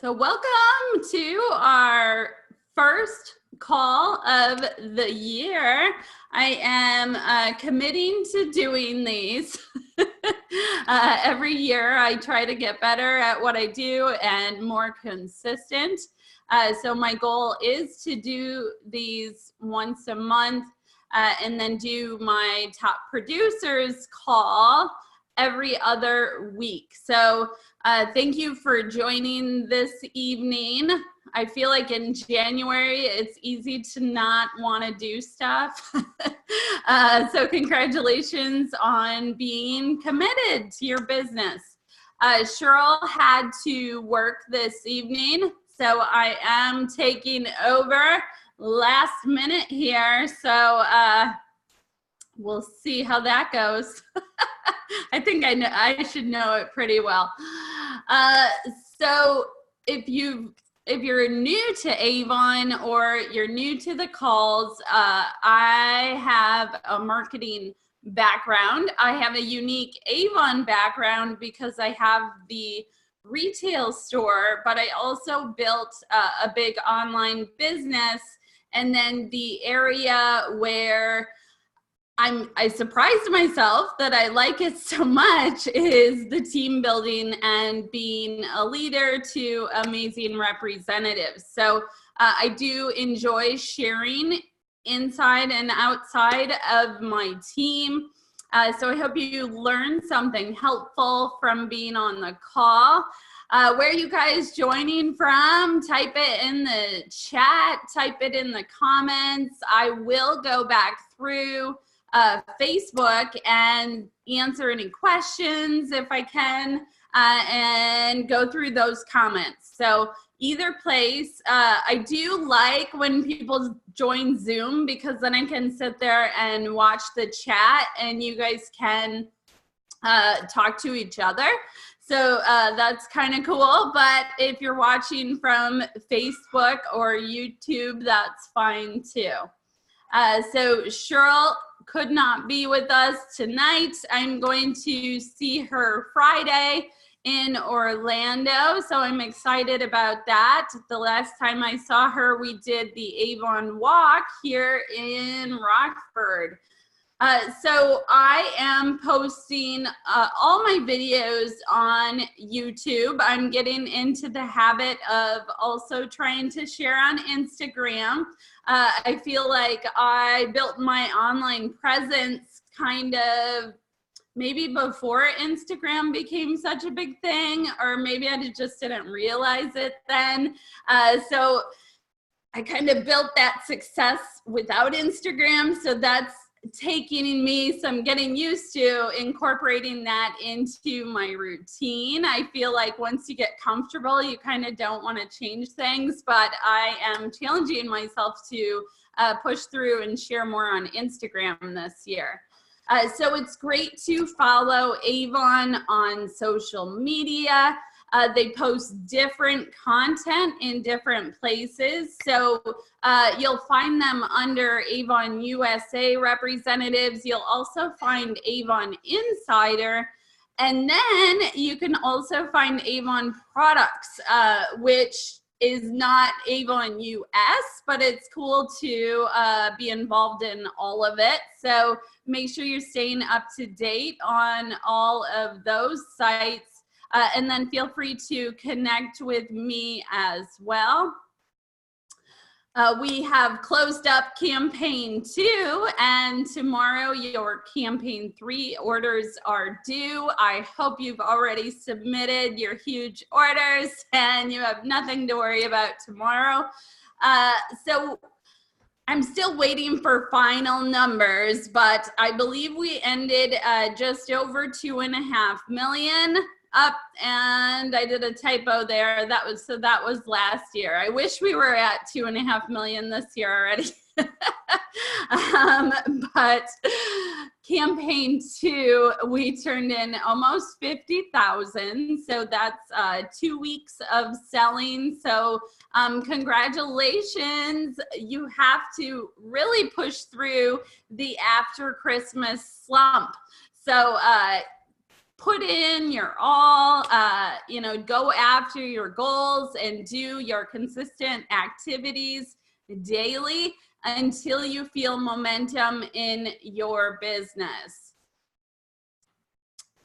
So welcome to our first call of the year. I am committing to doing these. Every year I try to get better at what I do and more consistent. So my goal is to do these once a month and then do my top producers call every other week. So thank you for joining this evening. I feel like in January, it's easy to not want to do stuff. So congratulations on being committed to your business. Cheryl had to work this evening, so I am taking over last minute here. So we'll see how that goes. I think I should know it pretty well. So if you're new to Avon or you're new to the calls, I have a marketing background. I have a unique Avon background because I have the retail store, but I also built a big online business. And then the area where I surprised myself that I like it so much is the team building and being a leader to amazing representatives. So I do enjoy sharing inside and outside of my team. So I hope you learned something helpful from being on the call. Where are you guys joining from? Type it in the chat, type it in the comments. I will go back through Facebook and answer any questions if I can, and go through those comments. So either place. I do like when people join Zoom because then I can sit there and watch the chat and you guys can talk to each other. So that's kind of cool. But if you're watching from Facebook or YouTube, that's fine too. So Cheryl could not be with us tonight. I'm going to see her Friday in Orlando, so I'm excited about that. The last time I saw her, we did the Avon walk here in Rockford. So I am posting all my videos on YouTube. I'm getting into the habit of also trying to share on Instagram. I feel like I built my online presence kind of maybe before Instagram became such a big thing, or maybe I just didn't realize it then. So I kind of built that success without Instagram. So that's taking me some getting used to incorporating that into my routine. I feel like once you get comfortable, you kind of don't want to change things, but I am challenging myself to push through and share more on Instagram this year. So it's great to follow Avon on social media. They post different content in different places. So you'll find them under Avon USA representatives. You'll also find Avon Insider. And then you can also find Avon products, which is not Avon US, but it's cool to be involved in all of it. So make sure you're staying up to date on all of those sites. And then feel free to connect with me as well. We have closed up campaign 2, and tomorrow your campaign 3 orders are due. I hope you've already submitted your huge orders and you have nothing to worry about tomorrow. So I'm still waiting for final numbers, but I believe we ended just over 2.5 million. Up, and I did a typo there. That was last year. I wish we were at 2.5 million this year already. But campaign 2, we turned in almost 50,000. So that's 2 weeks of selling. So congratulations. You have to really push through the after Christmas slump. So put in your all, you know, go after your goals and do your consistent activities daily until you feel momentum in your business.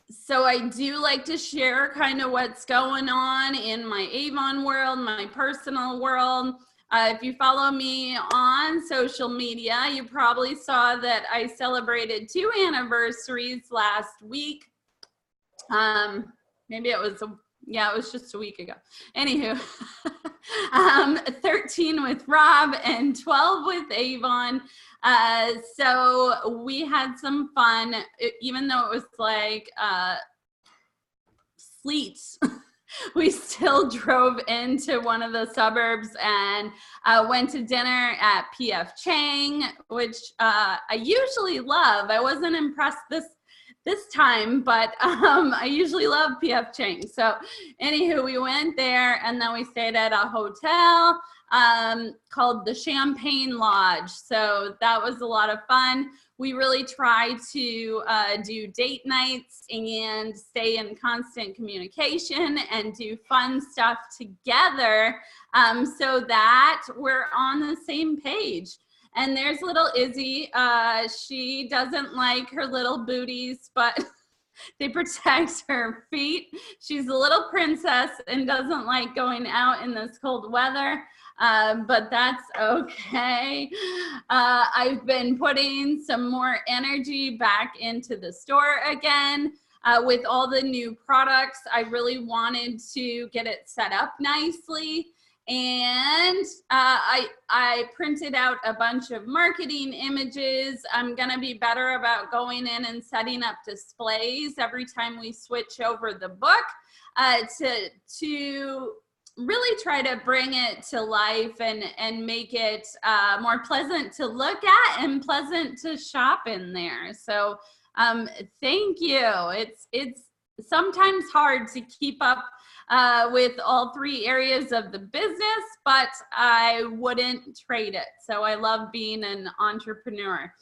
So I do like to share kind of what's going on in my Avon world, my personal world. If you follow me on social media, you probably saw that I celebrated 2 anniversaries last week. Maybe it was, yeah, it was just a week ago. Anywho, 13 with Rob and 12 with Avon. So we had some fun, even though it was like sleet. We still drove into one of the suburbs and went to dinner at PF Chang, which I usually love. I wasn't impressed this time, but I usually love PF Chang. So anywho, we went there and then we stayed at a hotel called the Champagne Lodge. So that was a lot of fun. We really try to do date nights and stay in constant communication and do fun stuff together so that we're on the same page. And there's little Izzy. She doesn't like her little booties, but they protect her feet. She's a little princess and doesn't like going out in this cold weather, but that's okay. I've been putting some more energy back into the store again. With all the new products, I really wanted to get it set up nicely. And I printed out a bunch of marketing images. I'm gonna be better about going in and setting up displays every time we switch over the book to really try to bring it to life and make it more pleasant to look at and pleasant to shop in there. So thank you. It's sometimes hard to keep up with all 3 areas of the business, but I wouldn't trade it. So I love being an entrepreneur.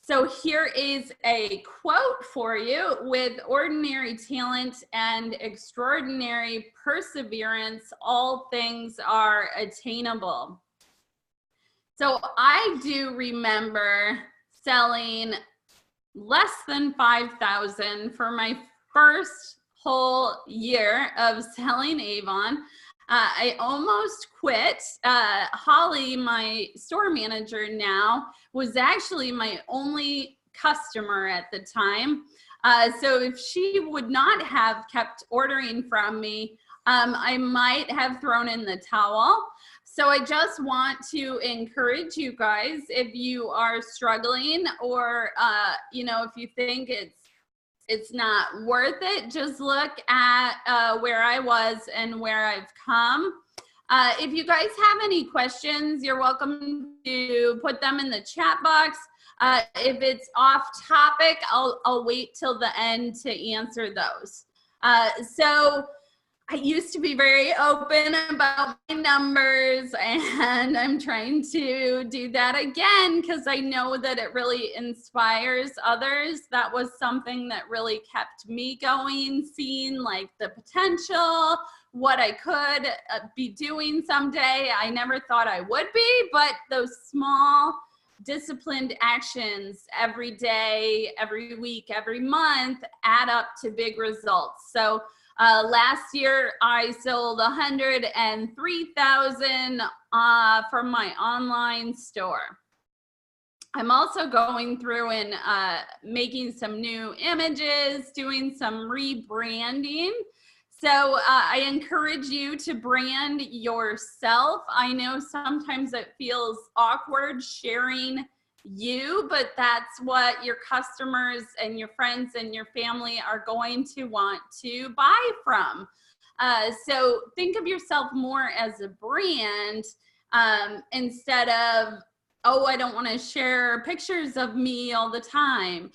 So here is a quote for you: with ordinary talent and extraordinary perseverance, all things are attainable. So I do remember selling less than 5,000 for my first whole year of selling Avon. I almost quit. Holly, my store manager now, was actually my only customer at the time. So if she would not have kept ordering from me, I might have thrown in the towel. So I just want to encourage you guys, if you are struggling or, you know, if you think it's not worth it, just look at where I was and where I've come. If you guys have any questions, you're welcome to put them in the chat box. If it's off topic, I'll wait till the end to answer those. So I used to be very open about my numbers, and I'm trying to do that again because I know that it really inspires others. That was something that really kept me going, seeing like the potential, what I could be doing someday. I never thought I would be, but those small disciplined actions every day, every week, every month add up to big results. So last year, I sold 103,000 from my online store. I'm also going through and making some new images, doing some rebranding. So I encourage you to brand yourself. I know sometimes it feels awkward sharing you, but that's what your customers and your friends and your family are going to want to buy from. So think of yourself more as a brand instead of, oh, I don't want to share pictures of me all the time.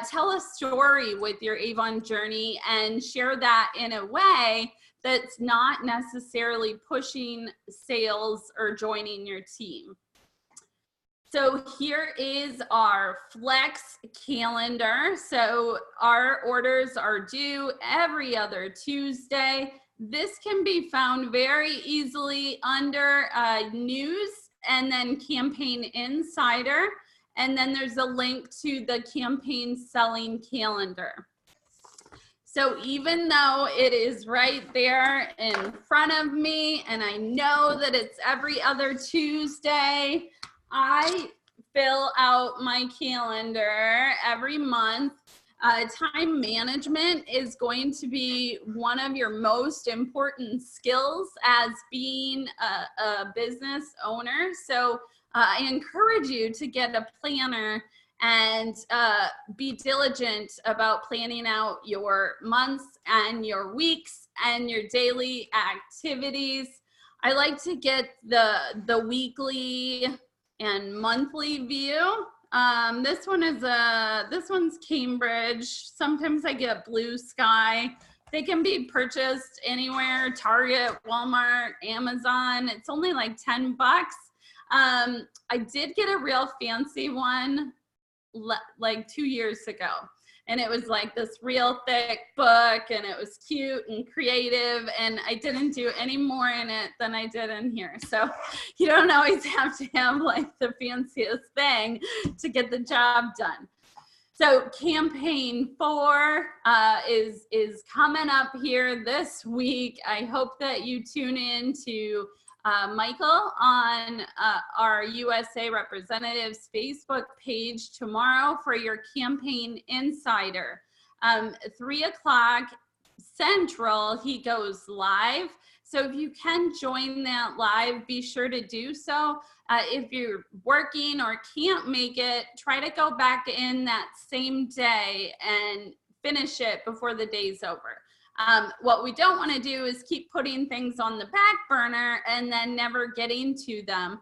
Tell a story with your Avon journey and share that in a way that's not necessarily pushing sales or joining your team. So here is our flex calendar. So our orders are due every other Tuesday. This can be found very easily under news and then Campaign Insider. And then there's a link to the campaign selling calendar. So even though it is right there in front of me and I know that it's every other Tuesday, I fill out my calendar every month. Time management is going to be one of your most important skills as being a business owner. So I encourage you to get a planner and be diligent about planning out your months and your weeks and your daily activities. I like to get the weekly and monthly view. This one's Cambridge. Sometimes I get Blue Sky. They can be purchased anywhere, Target, Walmart, Amazon. It's only like 10 bucks. I did get a real fancy one like 2 years ago. And it was like this real thick book and it was cute and creative and I didn't do any more in it than I did in here. So you don't always have to have like the fanciest thing to get the job done. So campaign 4 is coming up here this week. I hope that you tune in to Michael on our USA Representatives Facebook page tomorrow for your Campaign Insider. 3 o'clock Central, he goes live. So if you can join that live, be sure to do so. If you're working or can't make it, try to go back in that same day and finish it before the day's over. What we don't want to do is keep putting things on the back burner and then never getting to them.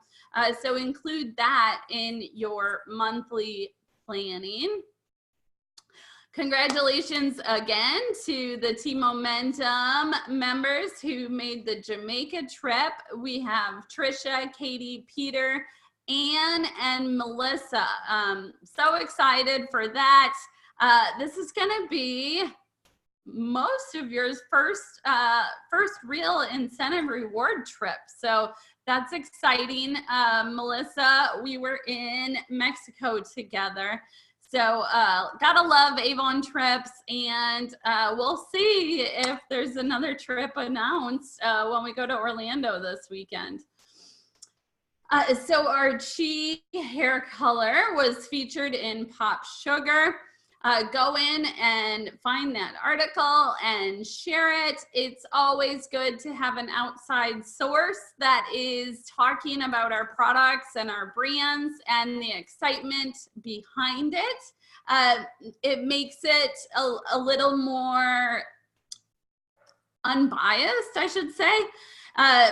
So include that in your monthly planning. Congratulations again to the Team Momentum members who made the Jamaica trip. We have Trisha, Katie, Peter, Anne, and Melissa. So excited for that. This is going to be most of your first real incentive reward trip. So that's exciting. Melissa, we were in Mexico together. So gotta love Avon trips, and we'll see if there's another trip announced when we go to Orlando this weekend. So our Chi hair color was featured in Pop Sugar. Go in and find that article and share it. It's always good to have an outside source that is talking about our products and our brands and the excitement behind it. It makes it a little more unbiased, I should say.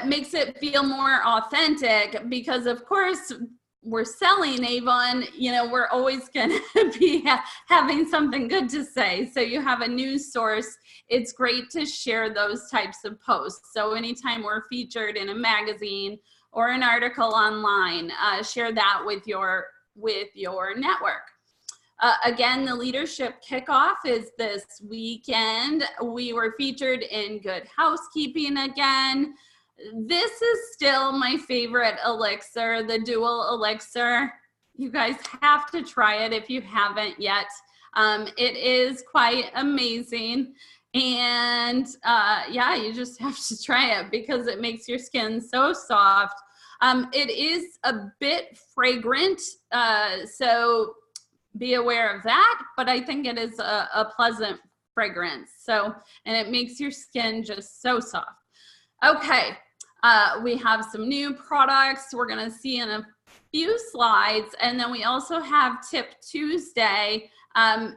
Makes it feel more authentic because, of course, we're selling Avon, you know, we're always going to be having something good to say. So you have a news source. It's great to share those types of posts. So anytime we're featured in a magazine or an article online, share that with your network. Again, the leadership kickoff is this weekend. We were featured in Good Housekeeping again. This is still my favorite elixir, the dual elixir. You guys have to try it if you haven't yet. It is quite amazing. And yeah, you just have to try it because it makes your skin so soft. It is a bit fragrant, so be aware of that, but I think it is a pleasant fragrance. So, and it makes your skin just so soft. Okay. We have some new products we're going to see in a few slides, and then we also have Tip Tuesday,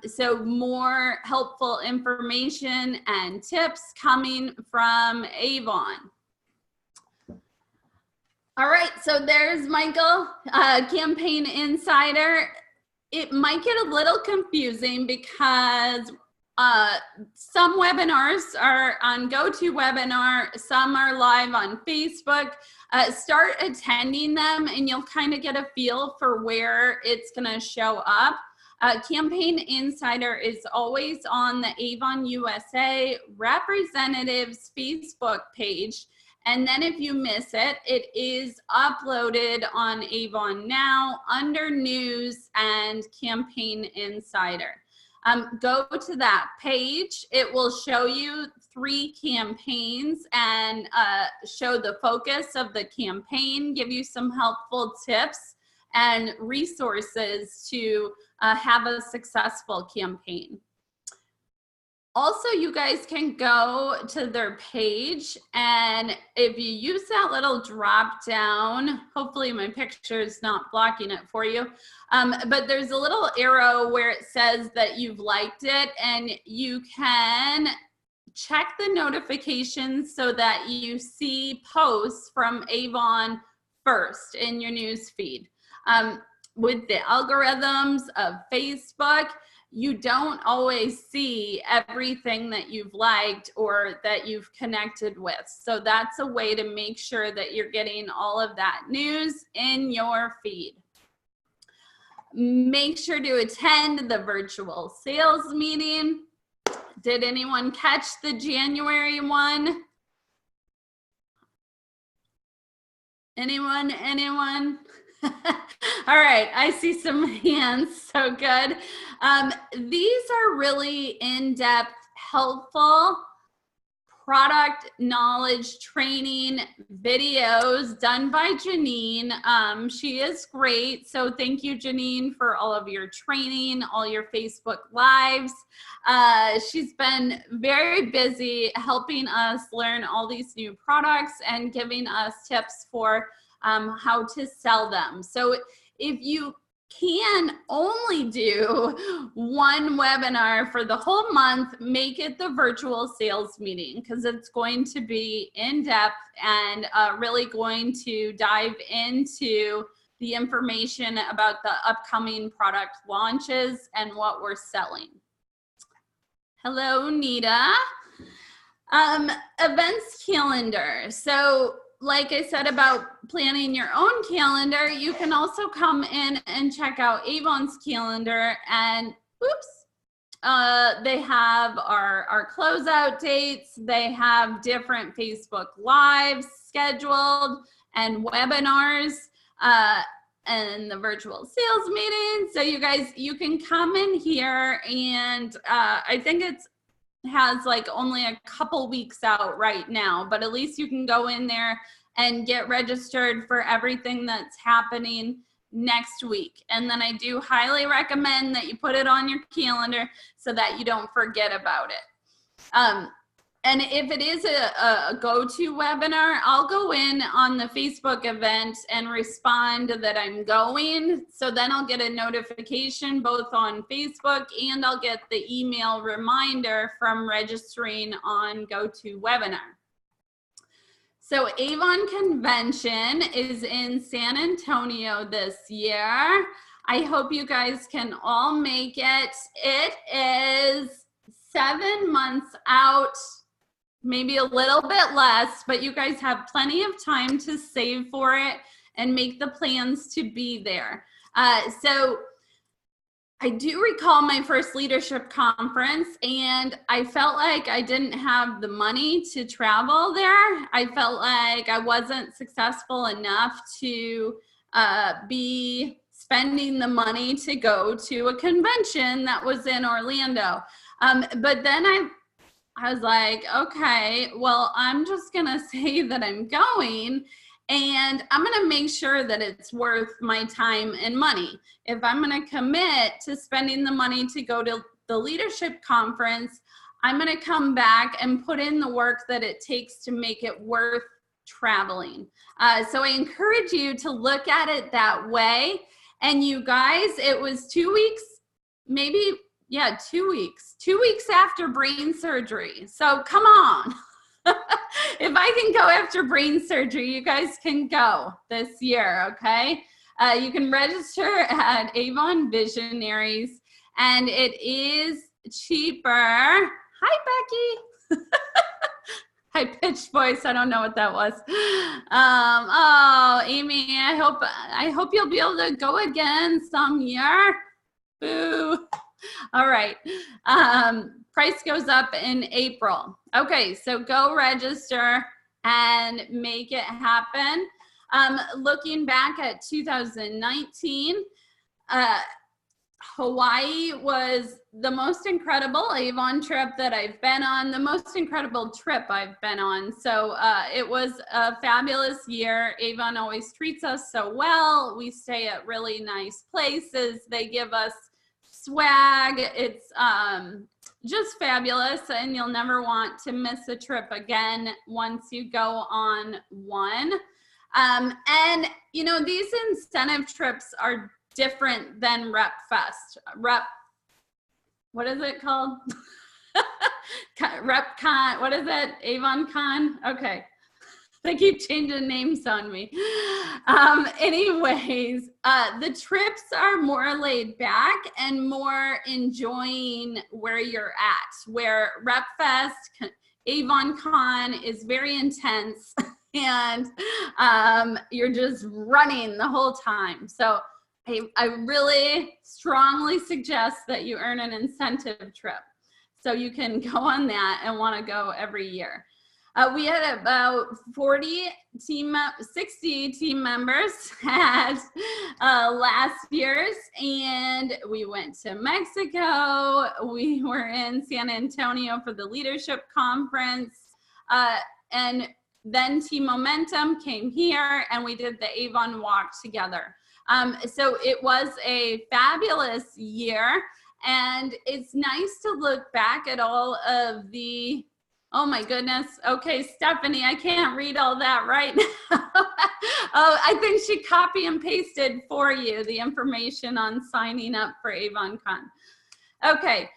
so more helpful information and tips coming from Avon. All right, so there's Michael, Campaign Insider. It might get a little confusing because Some webinars are on GoToWebinar, some are live on Facebook. Start attending them and you'll kind of get a feel for where it's going to show up. Campaign Insider is always on the Avon USA Representatives Facebook page. And then if you miss it, it is uploaded on Avon Now under News and Campaign Insider. Go to that page. It will show you 3 campaigns and show the focus of the campaign, give you some helpful tips and resources to have a successful campaign. Also, you guys can go to their page, and if you use that little drop down, hopefully my picture is not blocking it for you, but there's a little arrow where it says that you've liked it, and you can check the notifications so that you see posts from Avon first in your news feed. With the algorithms of Facebook, you don't always see everything that you've liked or that you've connected with. So that's a way to make sure that you're getting all of that news in your feed. Make sure to attend the virtual sales meeting. Did anyone catch the January one? Anyone? All right, I see some hands, so good. These are really in-depth, helpful product knowledge training videos done by Janine. She is great, so thank you, Janine, for all of your training, all your Facebook Lives. She's been very busy helping us learn all these new products and giving us tips for how to sell them. So if you can only do one webinar for the whole month, make it the virtual sales meeting, because it's going to be in depth and really going to dive into the information about the upcoming product launches and what we're selling. Hello, Nita. Events calendar. So like I said about planning your own calendar, you can also come in and check out Avon's calendar, and they have our closeout dates. They have different Facebook Lives scheduled and webinars and the virtual sales meeting. So you guys, you can come in here, and I think it has like only a couple weeks out right now, but at least you can go in there and get registered for everything that's happening next week. And then I do highly recommend that you put it on your calendar so that you don't forget about it. And if it is a go-to webinar, I'll go in on the Facebook event and respond that I'm going. So then I'll get a notification both on Facebook, and I'll get the email reminder from registering on GoToWebinar. So Avon Convention is in San Antonio this year. I hope you guys can all make it. It is 7 months out, maybe a little bit less, but you guys have plenty of time to save for it and make the plans to be there. So I do recall my first leadership conference, and I felt like I didn't have the money to travel there. I felt like I wasn't successful enough to be spending the money to go to a convention that was in Orlando. But then I was like, okay, well, I'm just gonna say that I'm going, and I'm gonna make sure that it's worth my time and money. If I'm gonna commit to spending the money to go to the leadership conference, I'm gonna come back and put in the work that it takes to make it worth traveling. So I encourage you to look at it that way. And you guys, it was 2 weeks, maybe, yeah, 2 weeks. 2 weeks after brain surgery. So come on. If I can go after brain surgery, you guys can go this year, okay? You can register at Avon Visionaries, and it is cheaper. Hi, Becky. High-pitched voice. I don't know what that was. Oh, Amy, I hope you'll be able to go again some year. Boo. All right. Price goes up in April. Okay, so go register and make it happen. Looking back at 2019, Hawaii was the most incredible Avon trip that I've been on, the most incredible trip I've been on. So it was a fabulous year. Avon always treats us so well. We stay at really nice places. They give us swag. It's just fabulous, and you'll never want to miss a trip again once you go on one. And you know, these incentive trips are different than Rep Fest. What is it called? Rep Con, what is it? Avon Con? Okay. They keep changing names on me. Anyways, the trips are more laid back and more enjoying where you're at, where Rep Fest, Avon Con is very intense and you're just running the whole time. So I really strongly suggest that you earn an incentive trip so you can go on that and want to go every year. We had about 60 team members at last year's, and we went to Mexico. We were in San Antonio for the leadership conference, and then Team Momentum came here and we did the Avon walk together. So it was a fabulous year, and it's nice to look back at all of the, oh my goodness. Okay, Stephanie, I can't read all that right now. Oh, I think she copy and pasted for you the information on signing up for AvonCon. Okay,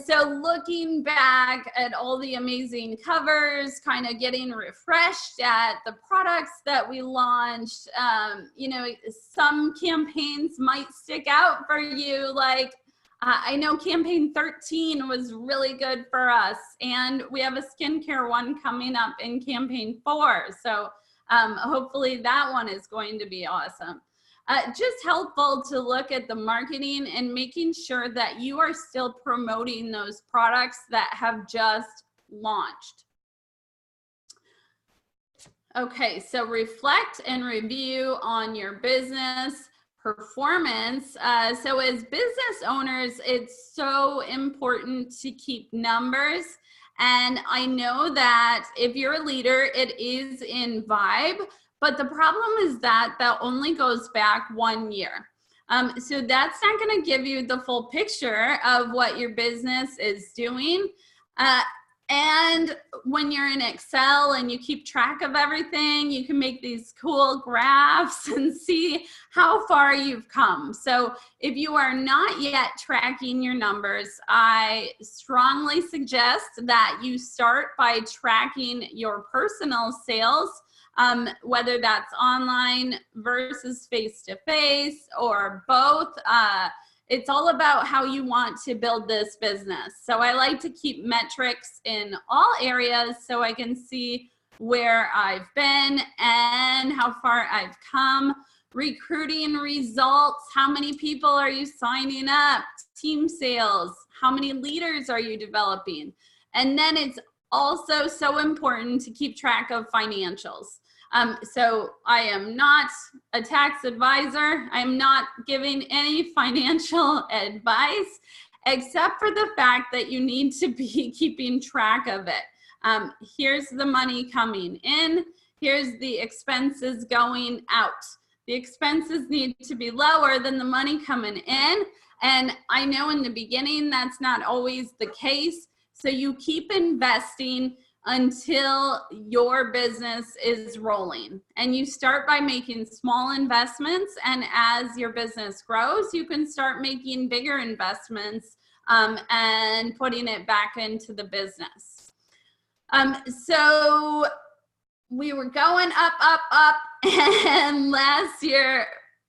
so looking back at all the amazing covers, kind of getting refreshed at the products that we launched, you know, some campaigns might stick out for you, like I know campaign 13 was really good for us, and we have a skincare one coming up in campaign 4. So hopefully that one is going to be awesome. Just helpful to look at the marketing and making sure that you are still promoting those products that have just launched. Okay, so reflect and review on your business performance. So as business owners, it's so important to keep numbers. And I know that if you're a leader, it is in Vibe, but the problem is that that only goes back 1 year. So that's not going to give you the full picture of what your business is doing. And when you're in Excel and you keep track of everything, you can make these cool graphs and see how far you've come. So if you are not yet tracking your numbers, I strongly suggest that you start by tracking your personal sales, whether that's online versus face-to-face or both. It's all about how you want to build this business. So I like to keep metrics in all areas so I can see where I've been and how far I've come. Recruiting results, how many people are you signing up? Team sales, how many leaders are you developing? And then it's also so important to keep track of financials. So I am not a tax advisor. I'm not giving any financial advice, except for the fact that you need to be keeping track of it. Here's the money coming in. Here's the expenses going out. The expenses need to be lower than the money coming in. And I know in the beginning, that's not always the case. So you keep investing until your business is rolling. And you start by making small investments, and as your business grows, you can start making bigger investments and putting it back into the business. So we were going up, and last year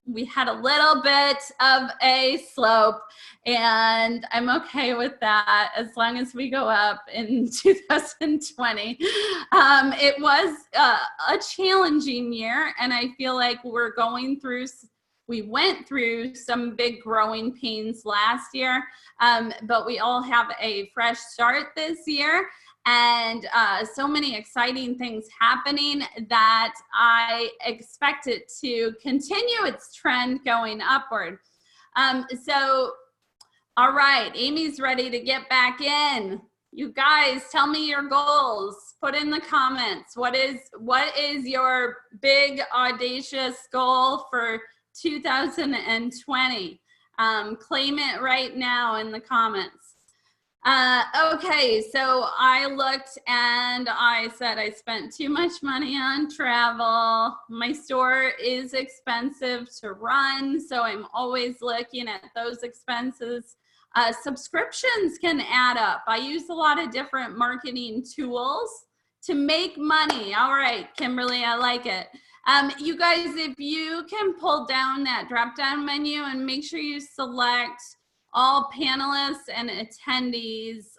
we had a little bit of a slope, and I'm okay with that as long as we go up in 2020. It was a challenging year, and I feel like we went through some big growing pains last year, but we all have a fresh start this year. And so many exciting things happening that I expect it to continue its trend going upward. So, all right, Amy's ready to get back in. You guys, tell me your goals. Put in the comments. What is your big audacious goal for 2020? Claim it right now in the comments. Okay, so I looked and I said I spent too much money on travel. My store is expensive to run, so I'm always looking at those expenses. Subscriptions can add up. I use a lot of different marketing tools to make money. All right, Kimberly, I like it. You guys, if you can pull down that drop-down menu and make sure you select all panelists and attendees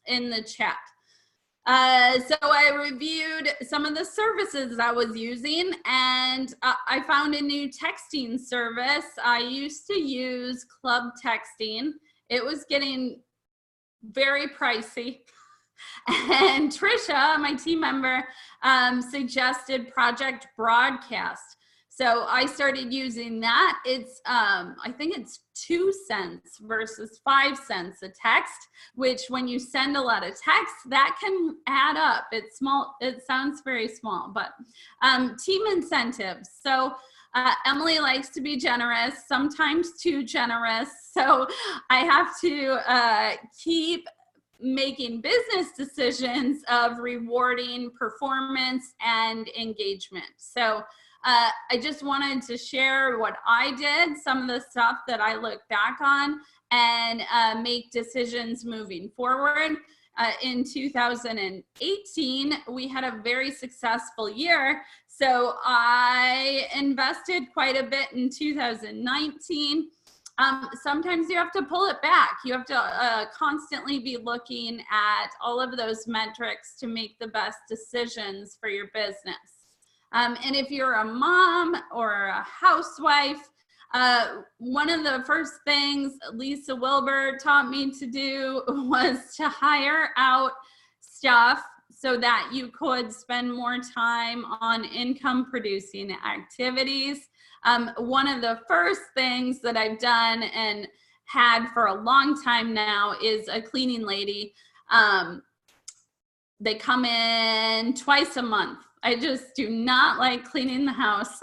in the chat. So I reviewed some of the services I was using, and I found a new texting service. I used to use club texting. It was getting very pricey. And Trisha, my team member, suggested Project Broadcast. So I started using that. It's, I think it's 2 cents versus 5 cents a text, which when you send a lot of text, that can add up. It's small, it sounds very small, but team incentives. So Emily likes to be generous, sometimes too generous. So I have to keep making business decisions of rewarding performance and engagement. So I just wanted to share what I did, some of the stuff that I look back on, and make decisions moving forward. In 2018, we had a very successful year. So I invested quite a bit in 2019. Sometimes you have to pull it back. You have to constantly be looking at all of those metrics to make the best decisions for your business. And if you're a mom or a housewife, one of the first things Lisa Wilbur taught me to do was to hire out staff so that you could spend more time on income producing activities. One of the first things that I've done and had for a long time now is a cleaning lady. They come in twice a month. I just do not like cleaning the house.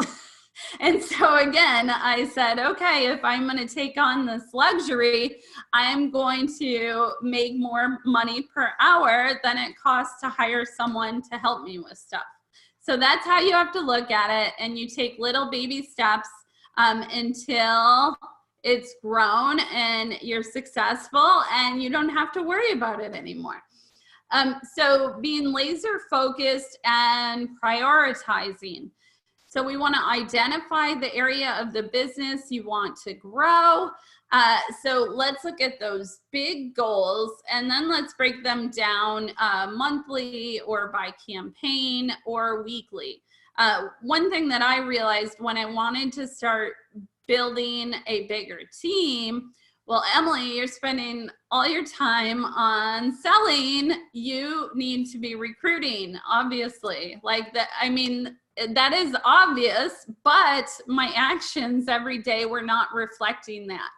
And so again, I said, okay, if I'm going to take on this luxury, I'm going to make more money per hour than it costs to hire someone to help me with stuff. So that's how you have to look at it. And you take little baby steps until it's grown and you're successful and you don't have to worry about it anymore. So being laser focused and prioritizing. So we want to identify the area of the business you want to grow. So let's look at those big goals, and then let's break them down monthly or by campaign or weekly. One thing that I realized when I wanted to start building a bigger team, well, Emily, you're spending all your time on selling. You need to be recruiting, obviously. Like that, I mean, that is obvious, but my actions every day were not reflecting that.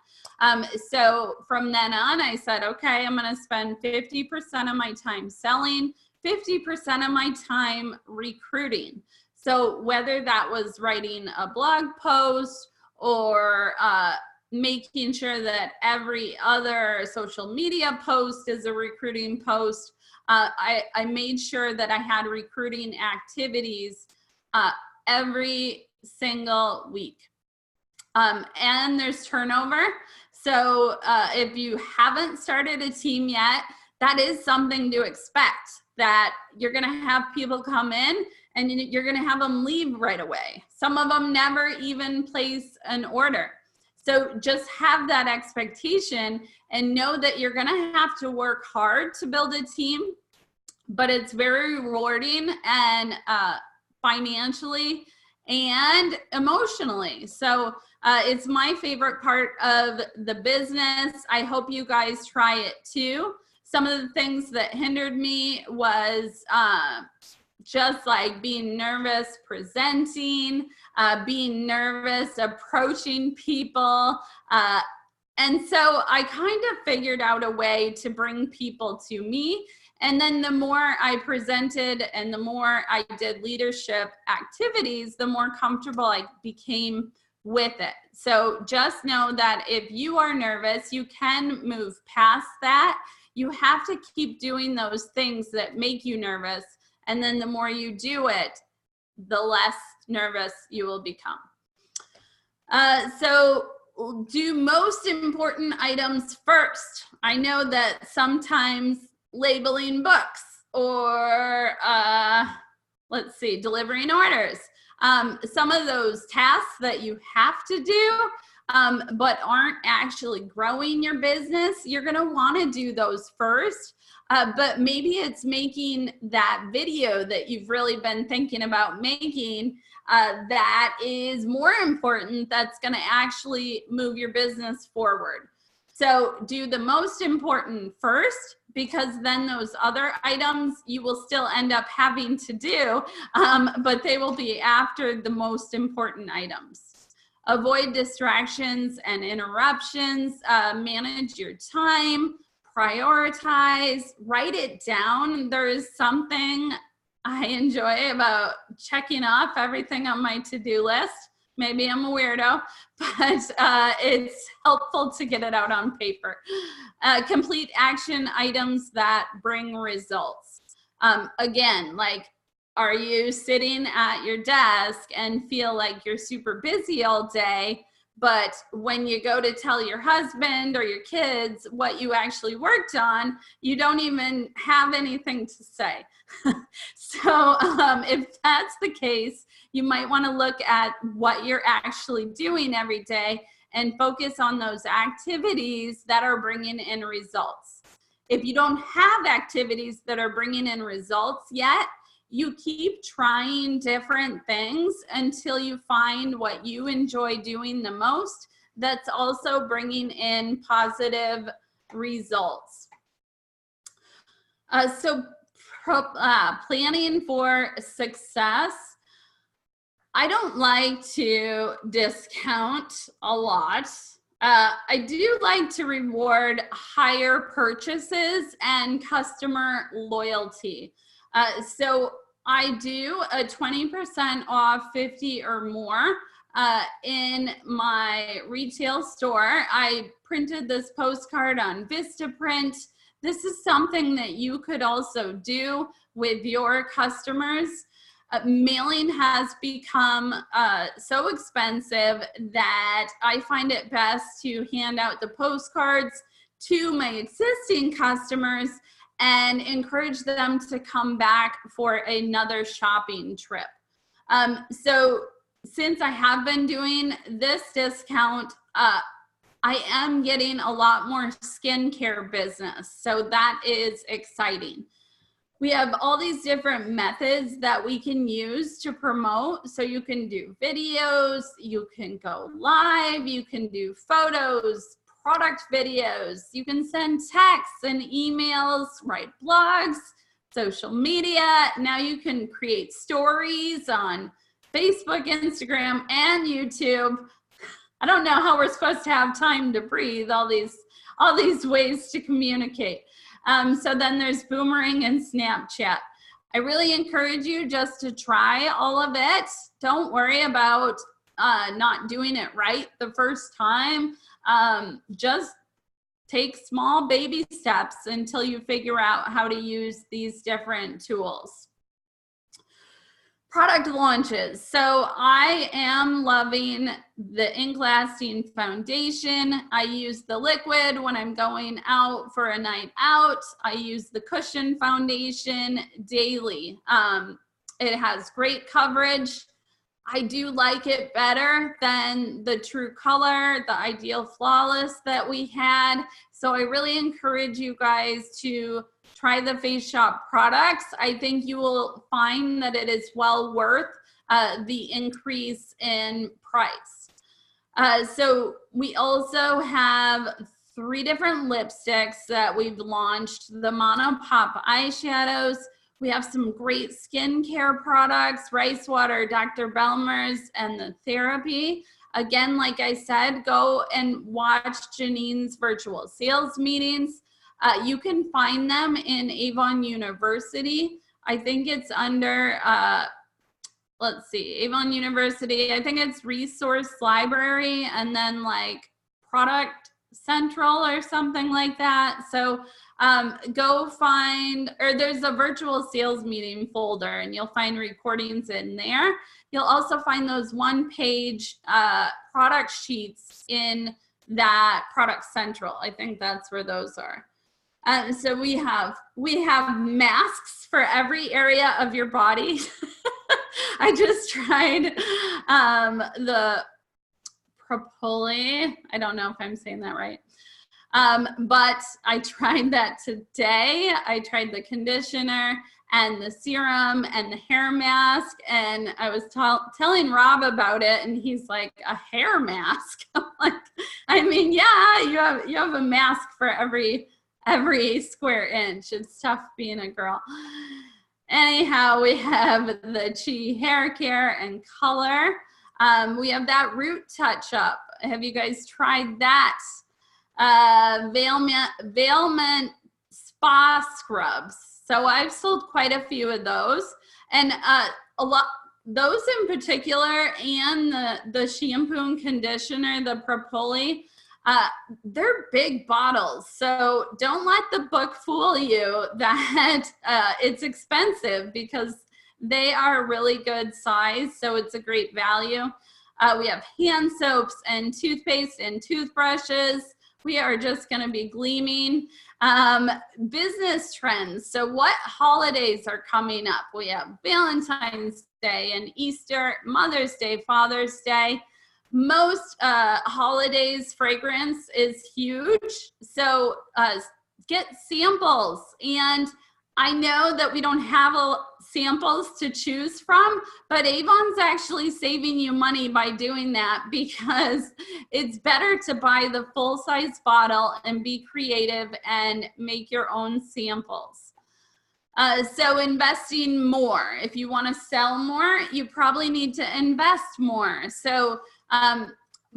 So from then on, I said, okay, I'm going to spend 50% of my time selling, 50% of my time recruiting. So whether that was writing a blog post or making sure that every other social media post is a recruiting post, I made sure that I had recruiting activities every single week. And there's turnover. So if you haven't started a team yet, that is something to expect. that you're going to have people come in and you're going to have them leave right away. Some of them never even place an order. So just have that expectation and know that you're going to have to work hard to build a team, but it's very rewarding and financially and emotionally. So it's my favorite part of the business. I hope you guys try it too. Some of the things that hindered me was just like being nervous presenting, being nervous approaching people. And so I kind of figured out a way to bring people to me. And then the more I presented and the more I did leadership activities, the more comfortable I became with it. So just know that if you are nervous, you can move past that. You have to keep doing those things that make you nervous. And then the more you do it, the less nervous you will become. So do most important items first. I know that sometimes labeling books or let's see, delivering orders. Some of those tasks that you have to do, but aren't actually growing your business, you're gonna wanna do those first. But maybe it's making that video that you've really been thinking about making that is more important, that's gonna actually move your business forward. So do the most important first, because then those other items you will still end up having to do, but they will be after the most important items. Avoid distractions and interruptions, manage your time, prioritize, write it down. There is something I enjoy about checking off everything on my to-do list. Maybe I'm a weirdo, but it's helpful to get it out on paper. Complete action items that bring results. Again, like, are you sitting at your desk and feel like you're super busy all day, but when you go to tell your husband or your kids what you actually worked on, you don't even have anything to say? So if that's the case, you might want to look at what you're actually doing every day and focus on those activities that are bringing in results. If you don't have activities that are bringing in results yet, you keep trying different things until you find what you enjoy doing the most that's also bringing in positive results. Planning for success. I don't like to discount a lot. I do like to reward higher purchases and customer loyalty. So I do a 20% off 50 or more in my retail store. I printed this postcard on Vistaprint. This is something that you could also do with your customers. Mailing has become so expensive that I find it best to hand out the postcards to my existing customers and encourage them to come back for another shopping trip. So since I have been doing this discount, I am getting a lot more skincare business. So that is exciting. We have all these different methods that we can use to promote. So you can do videos, you can go live, you can do photos, product videos, you can send texts and emails, write blogs, social media. Now you can create stories on Facebook, Instagram, and YouTube. I don't know how we're supposed to have time to breathe, all these ways to communicate. So then there's Boomerang and Snapchat. I really encourage you just to try all of it. Don't worry about not doing it right the first time. Just take small baby steps until you figure out how to use these different tools. product launches. So I am loving the ink lasting foundation. I use the liquid when I'm going out for a night out. I use the cushion foundation daily. It has great coverage. I do like it better than the True Color, the Ideal Flawless that we had. So I really encourage you guys to try the Face Shop products. I think you will find that it is well worth the increase in price. So we also have 3 different lipsticks that we've launched. The Mono Pop eyeshadows. We have some great skincare products, Rice Water, Dr. Belmer's, and the Therapy. Again, like I said, go and watch Janine's virtual sales meetings. You can find them in Avon University. I think it's under, let's see, Avon University. I think it's Resource Library and then like Product Central or something like that. So go find, or there's a virtual sales meeting folder and you'll find recordings in there. You'll also find those 1-page product sheets in that Product Central. I think that's where those are. So we have masks for every area of your body. I just tried the Propoli. I don't know if I'm saying that right. But I tried that today. I tried the conditioner and the serum and the hair mask, and I was telling Rob about it, and he's like, a hair mask? I'm like, I mean, yeah, you have a mask for every square inch. It's tough being a girl. Anyhow, we have the Chi hair care and color. We have that root touch up. Have you guys tried that? Veilment spa scrubs. So I've sold quite a few of those, and those in particular, and the shampoo and conditioner, the Propoli, they're big bottles. So don't let the book fool you that it's expensive, because they are a really good size. So it's a great value. We have hand soaps and toothpaste and toothbrushes. We are just going to be gleaming. Business trends. So what holidays are coming up? We have Valentine's Day and Easter, Mother's Day, Father's Day. Most holidays, fragrance is huge. So get samples. And I know that we don't have samples to choose from, but Avon's actually saving you money by doing that, because it's better to buy the full-size bottle and be creative and make your own samples. So investing more. If you want to sell more, you probably need to invest more. So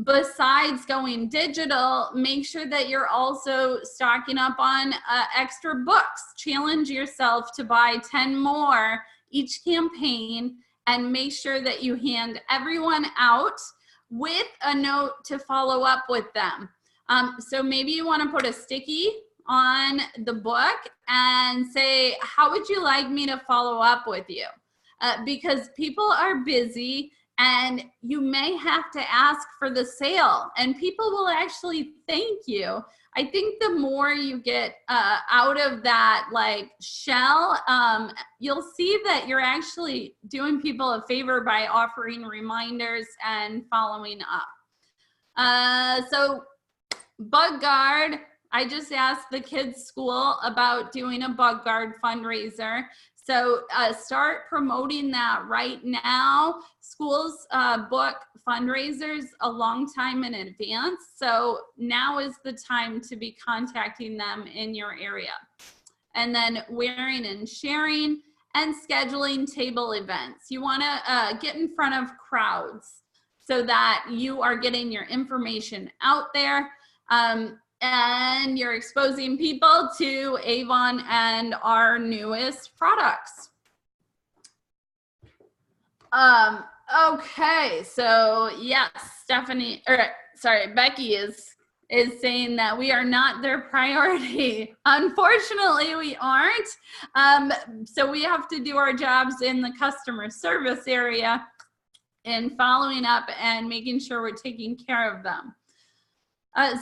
besides going digital, make sure that you're also stocking up on extra books. Challenge yourself to buy 10 more each campaign, and make sure that you hand everyone out with a note to follow up with them. So maybe you want to put a sticky on the book and say, how would you like me to follow up with you? Because people are busy, and you may have to ask for the sale, and people will actually thank you. I think the more you get out of that like shell, you'll see that you're actually doing people a favor by offering reminders and following up. So Bug Guard, I just asked the kids' school about doing a Bug Guard fundraiser. So start promoting that right now. Schools book fundraisers a long time in advance. So now is the time to be contacting them in your area. And then wearing and sharing and scheduling table events. You want to get in front of crowds so that you are getting your information out there. And you're exposing people to Avon and our newest products. Okay, so yes, Becky is is saying that we are not their priority. Unfortunately, we aren't. So we have to do our jobs in the customer service area and following up and making sure we're taking care of them.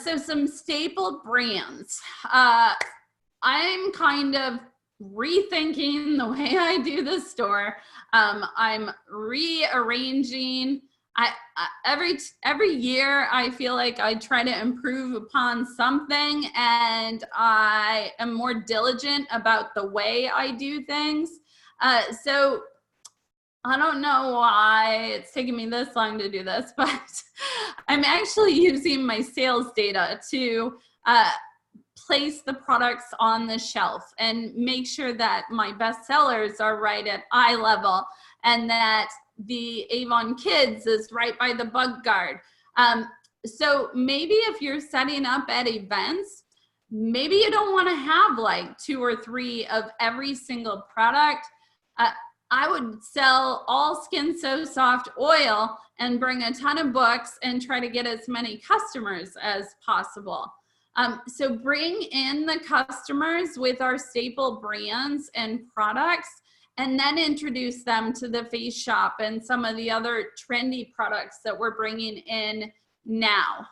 So some staple brands. I'm kind of rethinking the way I do the store. I'm rearranging. Every year I feel like I try to improve upon something, and I am more diligent about the way I do things. So I don't know why it's taking me this long to do this, but I'm actually using my sales data to place the products on the shelf and make sure that my best sellers are right at eye level and that the Avon Kids is right by the bug guard. So maybe if you're setting up at events, maybe you don't want to have like 2 or 3 of every single product. I would sell all Skin So Soft oil and bring a ton of books and try to get as many customers as possible. So bring in the customers with our staple brands and products, and then introduce them to the face shop and some of the other trendy products that we're bringing in now.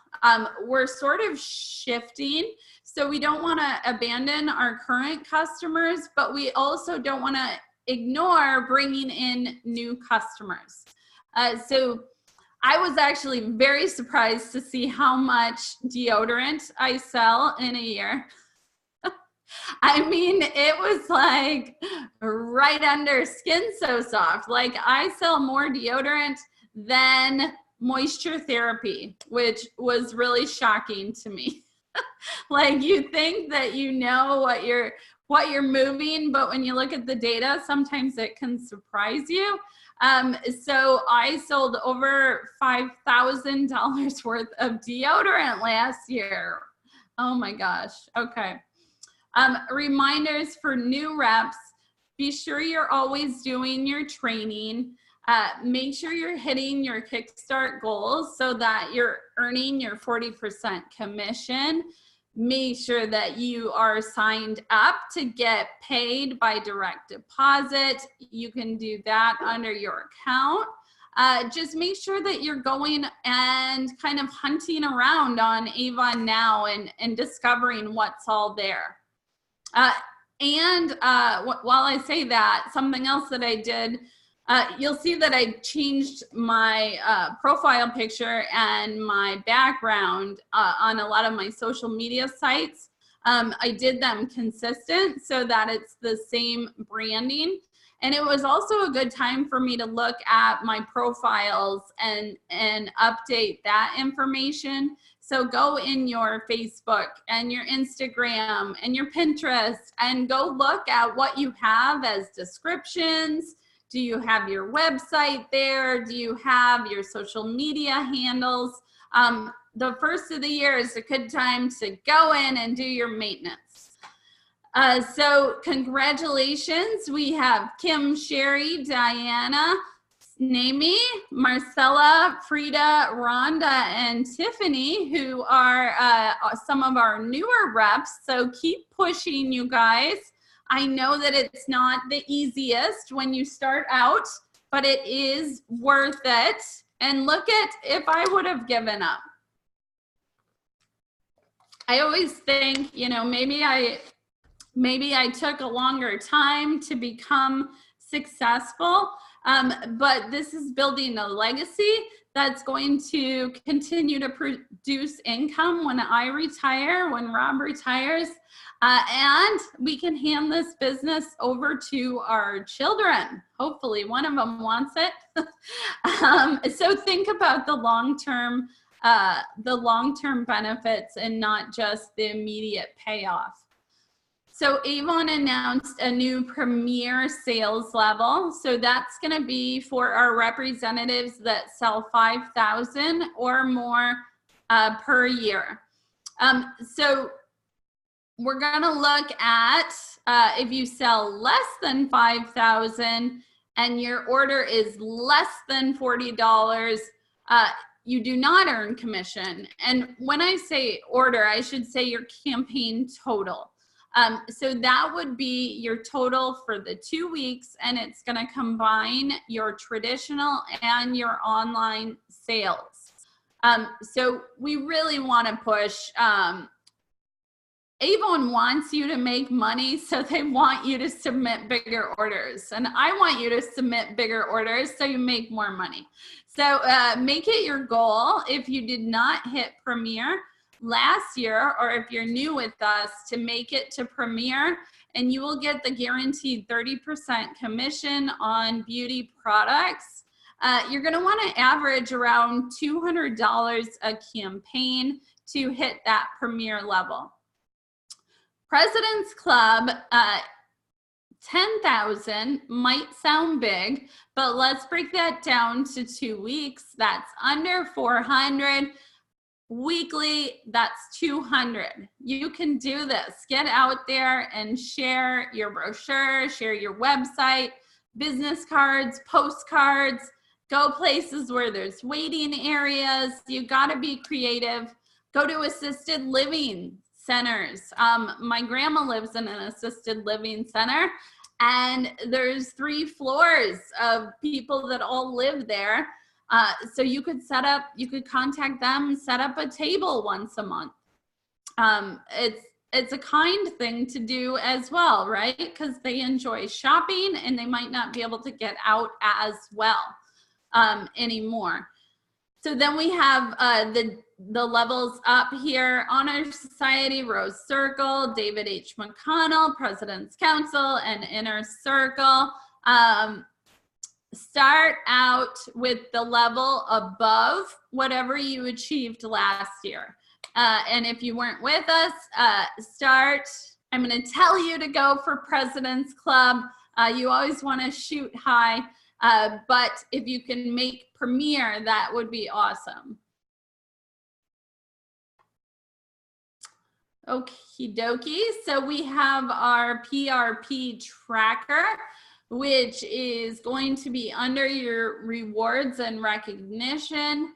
We're sort of shifting, so we don't want to abandon our current customers, but we also don't want to ignore bringing in new customers. So I was actually very surprised to see how much deodorant I sell in a year. I mean, it was like right under Skin So Soft. Like I sell more deodorant than moisture therapy, which was really shocking to me. Like you think that you know what you're moving, but when you look at the data, sometimes it can surprise you. So I sold over $5,000 worth of deodorant last year. Oh my gosh. Okay. Reminders for new reps. Be sure you're always doing your training. Make sure you're hitting your Kickstart goals so that you're earning your 40% commission. Make sure that you are signed up to get paid by direct deposit. You can do that under your account. Just make sure that you're going and kind of hunting around on Avon now and discovering what's all there. While I say that, something else that I did, you'll see that I changed my profile picture and my background on a lot of my social media sites. I did them consistent so that it's the same branding. And it was also a good time for me to look at my profiles and update that information. So go in your Facebook and your Instagram and your Pinterest and go look at what you have as descriptions. Do you have your website there? Do you have your social media handles? The first of the year is a good time to go in and do your maintenance. So congratulations. We have Kim, Sherry, Diana, Nami, Marcella, Frida, Rhonda, and Tiffany, who are some of our newer reps. So keep pushing, you guys. I know that it's not the easiest when you start out, but it is worth it. And look at if I would have given up. I always think, you know, maybe I took a longer time to become successful, but this is building a legacy that's going to continue to produce income when I retire, when Rob retires, and we can hand this business over to our children. Hopefully one of them wants it. So think about the long-term benefits and not just the immediate payoff. So Avon announced a new premier sales level. So that's going to be for our representatives that sell 5,000 or more per year. So we're going to look at if you sell less than 5,000 and your order is less than $40, you do not earn commission. And when I say order, I should say your campaign total. So that would be your total for the 2 weeks, and it's going to combine your traditional and your online sales. So we really want to push, Avon wants you to make money, so they want you to submit bigger orders. And I want you to submit bigger orders so you make more money. So make it your goal, if you did not hit Premier last year, or if you're new with us, to make it to Premier, and you will get the guaranteed 30% commission on beauty products. You're going to want to average around $200 a campaign to hit that Premier level. President's Club, 10,000 might sound big, but let's break that down to 2 weeks. That's under 400. Weekly, that's 200. You can do this. Get out there and share your brochure, share your website, business cards, postcards, go places where there's waiting areas. You got to be creative. Go to assisted living centers. My grandma lives in an assisted living center, and there's 3 floors of people that all live there. So you could contact them, set up a table once a month. It's a kind thing to do as well, right? Because they enjoy shopping and they might not be able to get out as well anymore. So then we have the levels up here: Honor Society, Rose Circle, David H. McConnell, President's Council, and Inner Circle. Start out with the level above whatever you achieved last year. And if you weren't with us, I'm going to tell you to go for President's Club. You always want to shoot high. But if you can make Premier, that would be awesome. Okie dokie. So we have our PRP tracker, which is going to be under your rewards and recognition.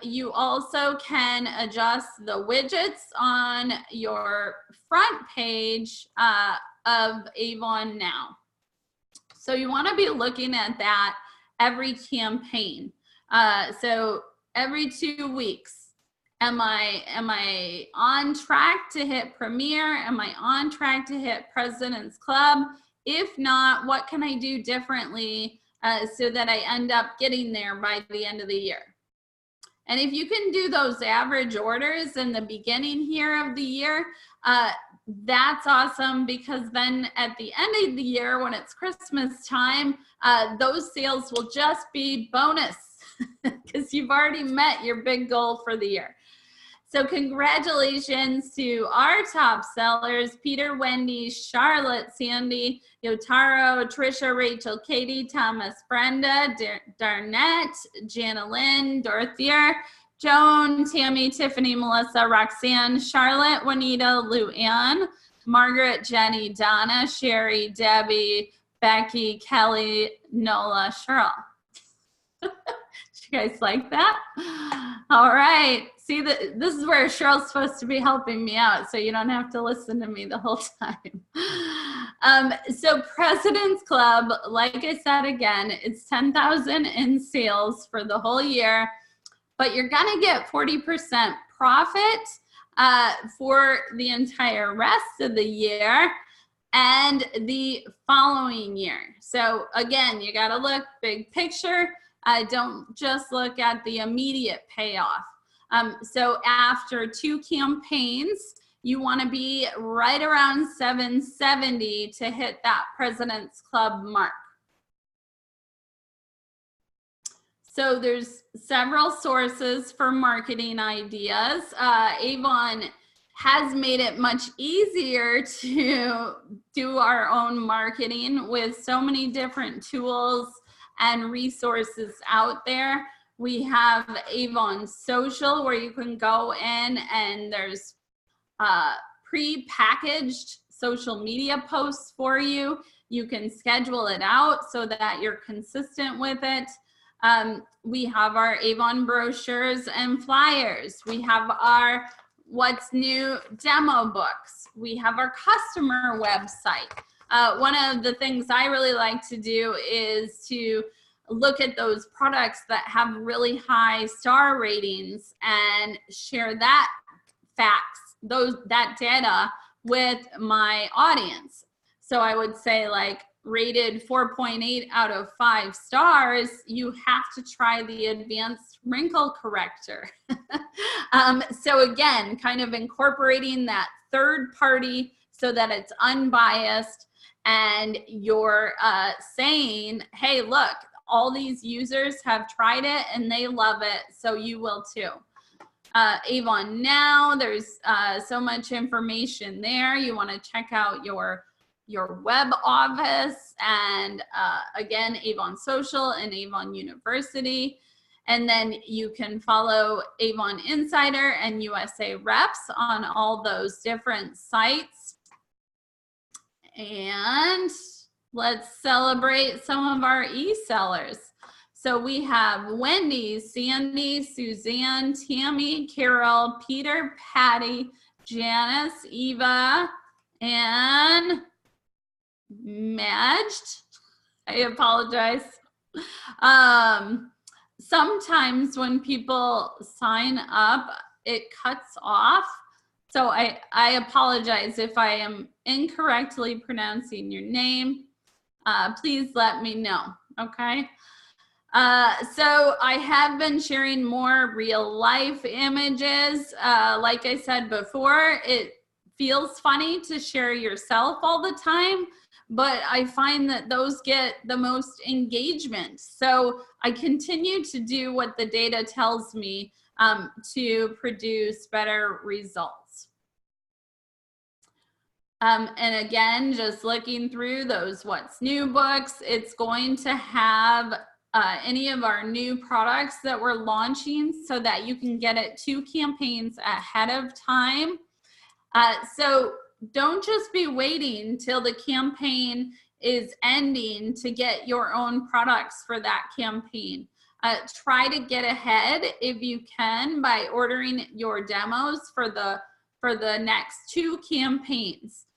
You also can adjust the widgets on your front page of Avon Now. So you want to be looking at that every campaign. So every 2 weeks, am I on track to hit Premier? Am I on track to hit President's Club? If not, what can I do differently so that I end up getting there by the end of the year? And if you can do those average orders in the beginning here of the year, that's awesome, because then at the end of the year, when it's Christmas time, those sales will just be bonus because you've already met your big goal for the year. So congratulations to our top sellers: Peter, Wendy, Charlotte, Sandy, Yotaro, Trisha, Rachel, Katie, Thomas, Brenda, Darnett, Jana Lynn, Dorothea, Joan, Tammy, Tiffany, Melissa, Roxanne, Charlotte, Juanita, Lou Ann, Margaret, Jenny, Donna, Sherry, Debbie, Becky, Kelly, Nola, Cheryl. Did you guys like that? All right. See, this is where Cheryl's supposed to be helping me out, so you don't have to listen to me the whole time. So President's Club, like I said again, it's 10,000 in sales for the whole year, but you're gonna get 40% profit for the entire rest of the year and the following year. So again, you gotta look big picture. Don't just look at the immediate payoff. So after 2 campaigns, you want to be right around 770 to hit that President's Club mark. So there's several sources for marketing ideas. Avon has made it much easier to do our own marketing with so many different tools and resources out there. We have Avon Social, where you can go in and there's pre-packaged social media posts for you. You can schedule it out so that you're consistent with it. We have our Avon brochures and flyers. We have our What's New demo books. We have our customer website. One of the things I really like to do is to look at those products that have really high star ratings and share that facts, that data with my audience. So I would say, like, rated 4.8 out of 5 stars, you have to try the advanced wrinkle corrector. So again, kind of incorporating that third party so that it's unbiased, and you're saying, hey, look, all these users have tried it and they love it, so you will too. Avon Now, there's so much information there. You want to check out your web office, and again, Avon Social and Avon University. And then you can follow Avon Insider and USA Reps on all those different sites. And let's celebrate some of our e-sellers. So we have Wendy, Sandy, Suzanne, Tammy, Carol, Peter, Patty, Janice, Eva, and Madged. I apologize. Sometimes when people sign up, it cuts off. So I apologize if I am incorrectly pronouncing your name. Please let me know, okay? So I have been sharing more real life images. Like I said before, it feels funny to share yourself all the time, but I find that those get the most engagement. So I continue to do what the data tells me to produce better results. And again, just looking through those What's New books, it's going to have any of our new products that we're launching so that you can get it to campaigns ahead of time. So don't just be waiting till the campaign is ending to get your own products for that campaign. Try to get ahead if you can by ordering your demos for the next 2 campaigns,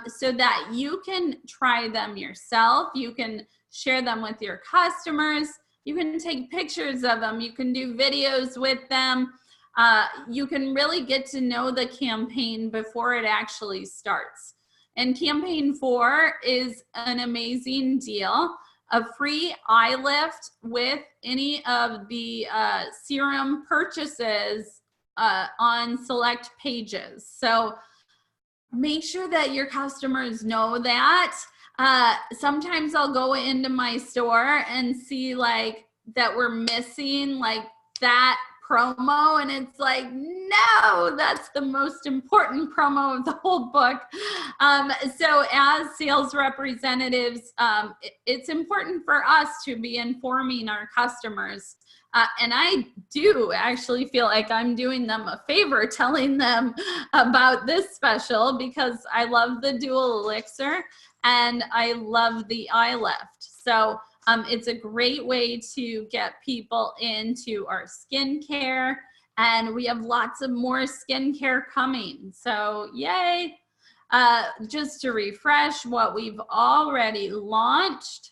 so that you can try them yourself. You can share them with your customers. You can take pictures of them. You can do videos with them. You can really get to know the campaign before it actually starts. And campaign 4 is an amazing deal, a free eye lift with any of the serum purchases on select pages. So make sure that your customers know that. Sometimes I'll go into my store and see like that we're missing like that promo, and it's like, no, that's the most important promo of the whole book. So as sales representatives, it's important for us to be informing our customers. And I do actually feel like I'm doing them a favor telling them about this special, because I love the dual elixir and I love the eye lift. So it's a great way to get people into our skincare, and we have lots of more skincare coming. So yay. Just to refresh what we've already launched.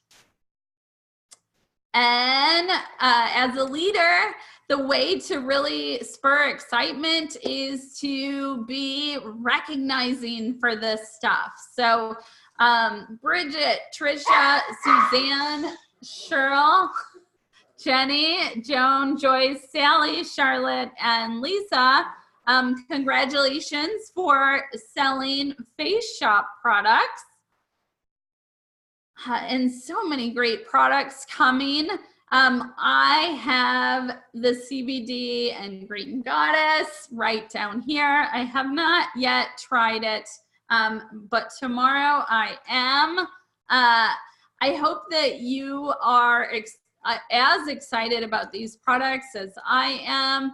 And as a leader, the way to really spur excitement is to be recognizing for this stuff. So Bridget, Trisha, Suzanne, Cheryl, Jenny, Joan, Joyce, Sally, Charlotte, and Lisa, congratulations for selling Face Shop products. And so many great products coming. I have the CBD and Green Goddess right down here. I have not yet tried it, but tomorrow I am. I hope that you are as excited about these products as I am.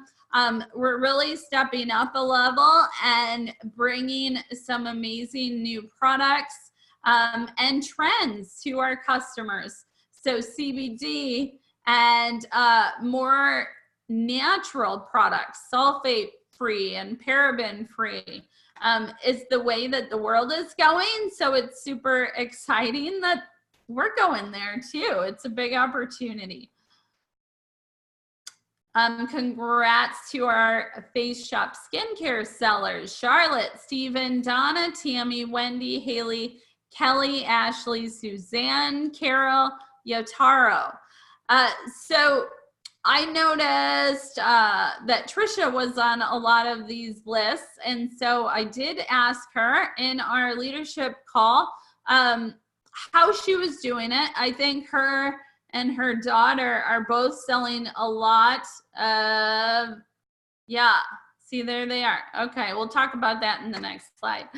We're really stepping up a level and bringing some amazing new products and trends to our customers. So CBD and more natural products, sulfate-free and paraben-free, is the way that the world is going. So it's super exciting that we're going there too. It's a big opportunity. Congrats to our Face Shop skincare sellers: Charlotte, Stephen, Donna, Tammy, Wendy, Haley, Kelly, Ashley, Suzanne, Carol, Yotaro. So I noticed that Trisha was on a lot of these lists, and so I did ask her in our leadership call how she was doing it. I think her and her daughter are both selling a lot of, yeah, see, there they are. Okay, we'll talk about that in the next slide.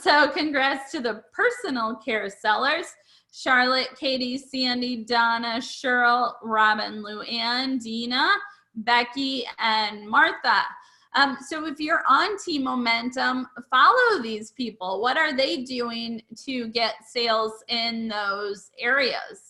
So congrats to the personal care sellers: Charlotte, Katie, Sandy, Donna, Cheryl, Robin, Luann, Dina, Becky, and Martha. So if you're on Team Momentum, follow these people. What are they doing to get sales in those areas?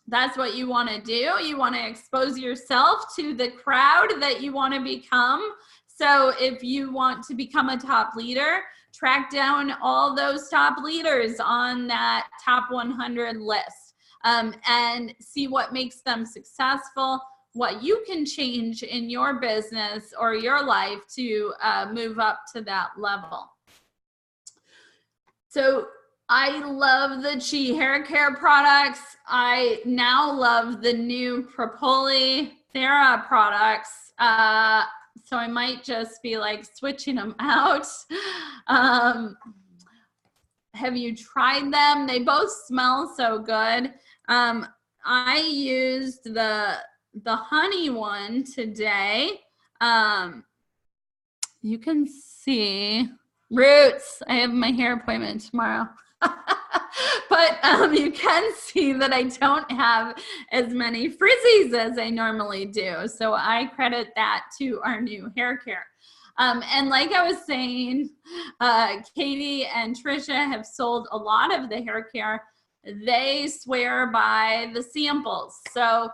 That's what you want to do. You want to expose yourself to the crowd that you want to become. So if you want to become a top leader, track down all those top leaders on that top 100 list, and see what makes them successful, what you can change in your business or your life to move up to that level. So I love the Chi hair care products. I now love the new Propoli Thera products. So I might just be like switching them out. Have you tried them? They both smell so good. I used the honey one today. You can see Roots. I have my hair appointment tomorrow. But you can see that I don't have as many frizzies as I normally do. So I credit that to our new hair care. And like I was saying, Katie and Trisha have sold a lot of the hair care. They swear by the samples. So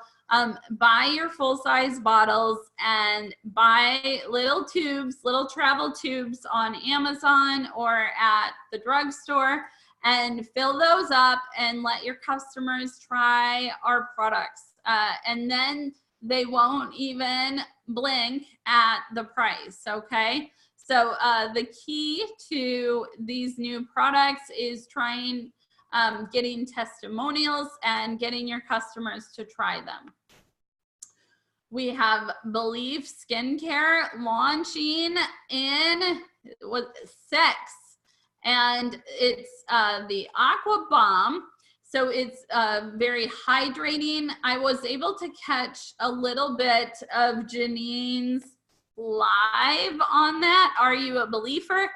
buy your full-size bottles and buy little tubes, little travel tubes on Amazon or at the drugstore, and fill those up and let your customers try our products. And then they won't even blink at the price, okay? So the key to these new products is trying, getting testimonials and getting your customers to try them. We have Belief Skincare launching in 6, and it's the Aqua Bomb. So it's very hydrating. I was able to catch a little bit of Janine's live on that. Are you a believer?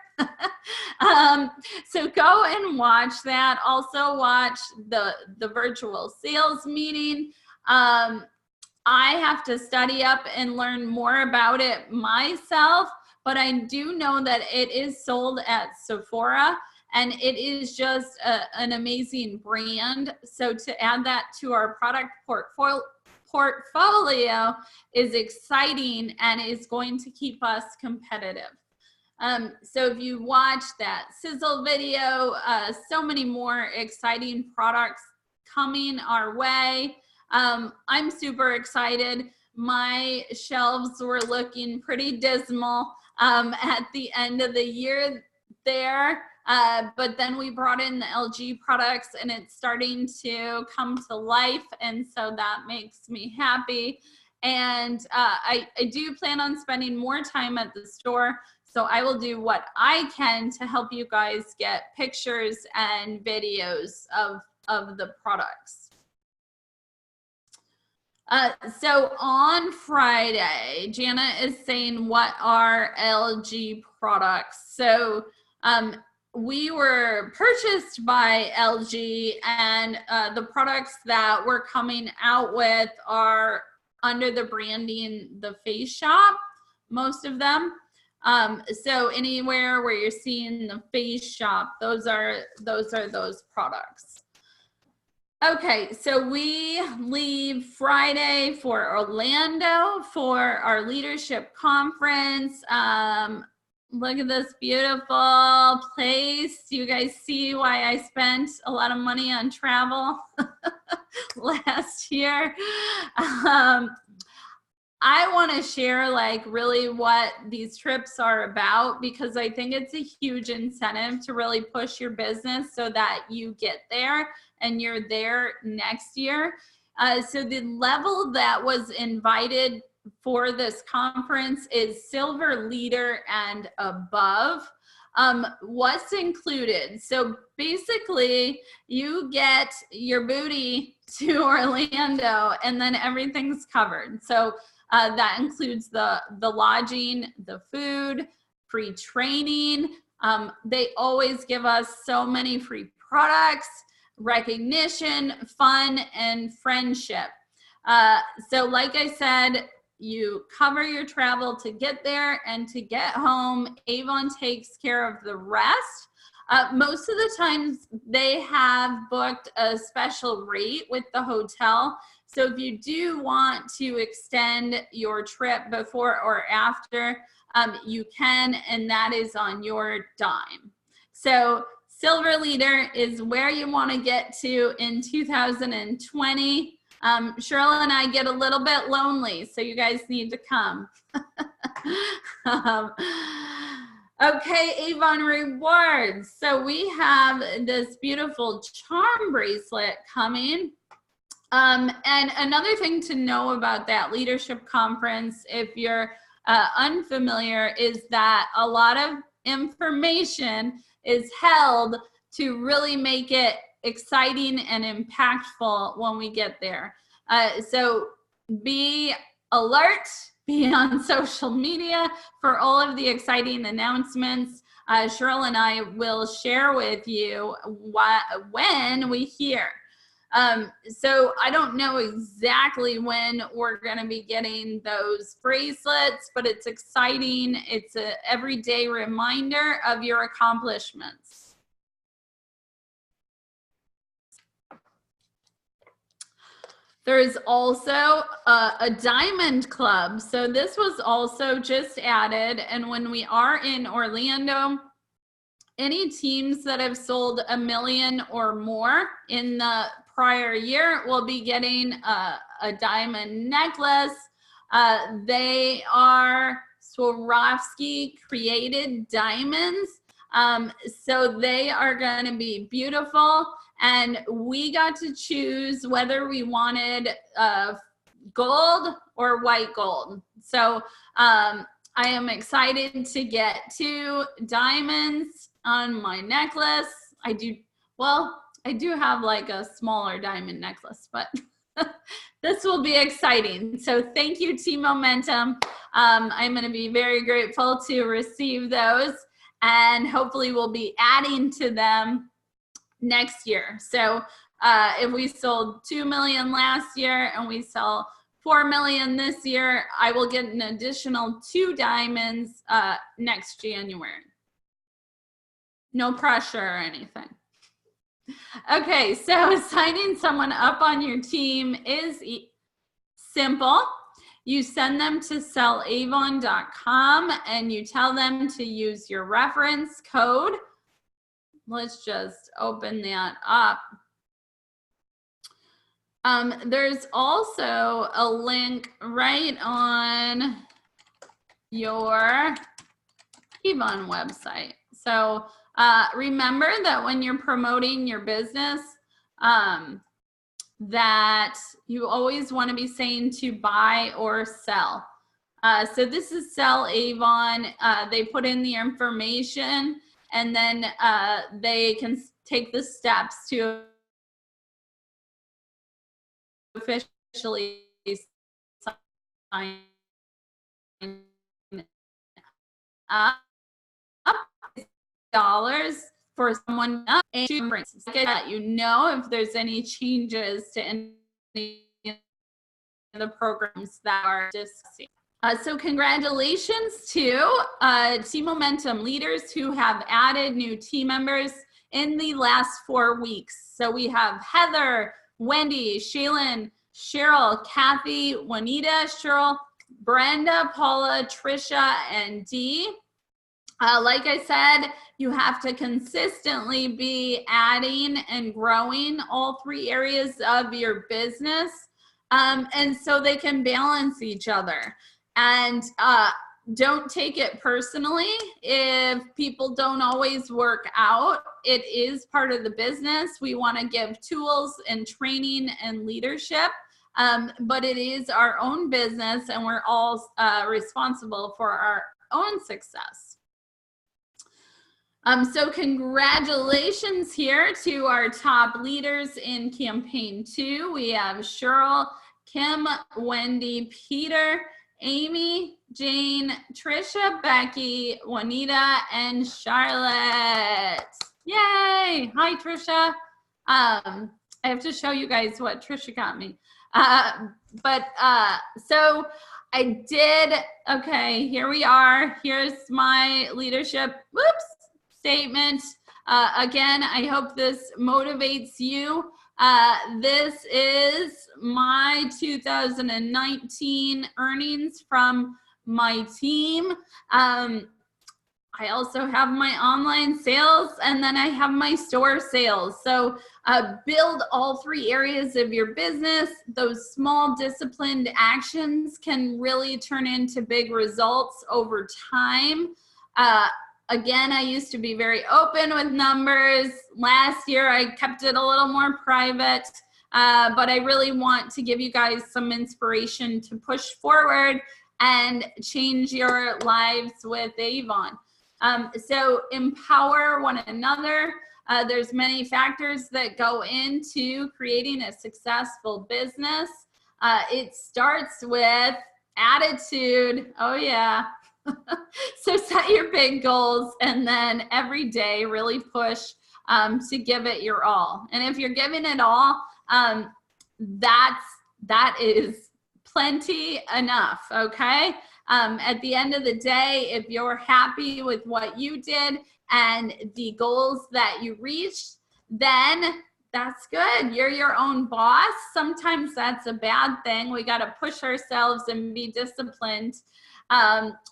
So go and watch that. Also watch the virtual sales meeting. I have to study up and learn more about it myself, but I do know that it is sold at Sephora, and it is just an amazing brand. So to add that to our product portfolio is exciting and is going to keep us competitive. So if you watch that sizzle video, so many more exciting products coming our way. I'm super excited. My shelves were looking pretty dismal at the end of the year there, but then we brought in the LG products and it's starting to come to life, and so that makes me happy. And I do plan on spending more time at the store, so I will do what I can to help you guys get pictures and videos of the products. So on Friday, Jana is saying, what are LG products? So we were purchased by LG, and the products that we're coming out with are under the branding The Face Shop, most of them. So anywhere where you're seeing The Face Shop, those are those products. Okay, so we leave Friday for Orlando for our leadership conference. Look at this beautiful place. Do you guys see why I spent a lot of money on travel last year? I want to share like really what these trips are about, because I think it's a huge incentive to really push your business so that you get there and you're there next year. So the level that was invited for this conference is silver leader and above. What's included? So basically you get your booty to Orlando and then everything's covered. So that includes the lodging, the food, free training. They always give us so many free products, recognition, fun, and friendship. So like I said, you cover your travel to get there, and to get home, Avon takes care of the rest. Most of the times they have booked a special rate with the hotel. So if you do want to extend your trip before or after, you can, and that is on your dime. So silver leader is where you want to get to in 2020. Cheryl and I get a little bit lonely, so you guys need to come. Okay, Avon rewards. So we have this beautiful charm bracelet coming. And another thing to know about that leadership conference, if you're unfamiliar, is that a lot of information is held to really make it exciting and impactful when we get there. So be alert, be on social media for all of the exciting announcements. Cheryl and I will share with you when we hear. So I don't know exactly when we're going to be getting those bracelets, but it's exciting. It's an everyday reminder of your accomplishments. There's also a diamond club. So this was also just added. And when we are in Orlando, any teams that have sold $1 million or more in the prior year will be getting a diamond necklace. They are Swarovski created diamonds. So they are going to be beautiful. And we got to choose whether we wanted gold or white gold. So I am excited to get 2 diamonds on my necklace. I do have like a smaller diamond necklace, but this will be exciting. So thank you, Team Momentum. I'm going to be very grateful to receive those, and hopefully we'll be adding to them next year. So if we sold 2 million last year and we sell 4 million this year, I will get an additional 2 diamonds next January. No pressure or anything. Okay, so signing someone up on your team is simple. You send them to sellavon.com and you tell them to use your reference code. Let's just open that up. There's also a link right on your Avon website. So remember that when you're promoting your business, that you always want to be saying to buy or sell. So this is Sell Avon. They put in the information, and then they can take the steps to officially sign up dollars for someone else, and you know if there's any changes to any of the programs that are discussing. So congratulations to Team Momentum leaders who have added new team members in the last 4 weeks. So we have Heather, Wendy, Shaylin, Cheryl, Kathy, Juanita, Cheryl, Brenda, Paula, Trisha, and Dee. Like I said, you have to consistently be adding and growing all 3 areas of your business. And so they can balance each other. And don't take it personally if people don't always work out. It is part of the business. We want to give tools and training and leadership, but it is our own business, and we're all responsible for our own success. So congratulations here to our top leaders in campaign 2. We have Cheryl, Kim, Wendy, Peter, Amy, Jane, Trisha, Becky, Juanita, and Charlotte. Yay! Hi, Trisha. I have to show you guys what Trisha got me. So I did, okay, here we are. Here's my leadership, statement. Again, I hope this motivates you. This is my 2019 earnings from my team. I also have my online sales, and then I have my store sales. So build all 3 areas of your business. Those small disciplined actions can really turn into big results over time. Again, I used to be very open with numbers. Last year, I kept it a little more private, but I really want to give you guys some inspiration to push forward and change your lives with Avon. So empower one another. There's many factors that go into creating a successful business. It starts with attitude. Oh yeah. So set your big goals, and then every day really push to give it your all. And if you're giving it all, that is plenty enough, okay? At the end of the day, if you're happy with what you did and the goals that you reached, then that's good. You're your own boss. Sometimes that's a bad thing. We got to push ourselves and be disciplined.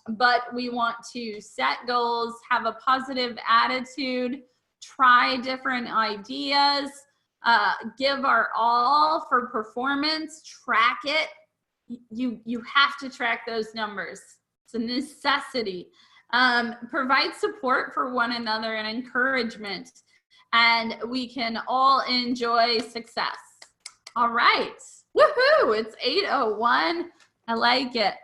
But we want to set goals, have a positive attitude, try different ideas, give our all for performance, track it. You have to track those numbers. It's a necessity. Provide support for one another and encouragement, and we can all enjoy success. All right. Woohoo! It's 8:01. I like it.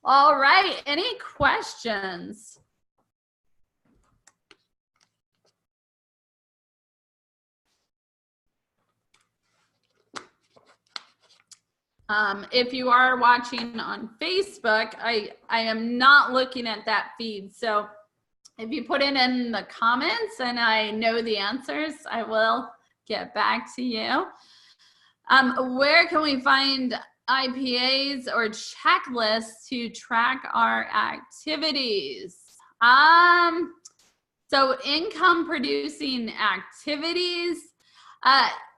All right, any questions? If you are watching on Facebook, I am not looking at that feed. So if you put it in the comments and I know the answers, I will get back to you. Where can we find IPAs or checklists to track our activities? So income producing activities,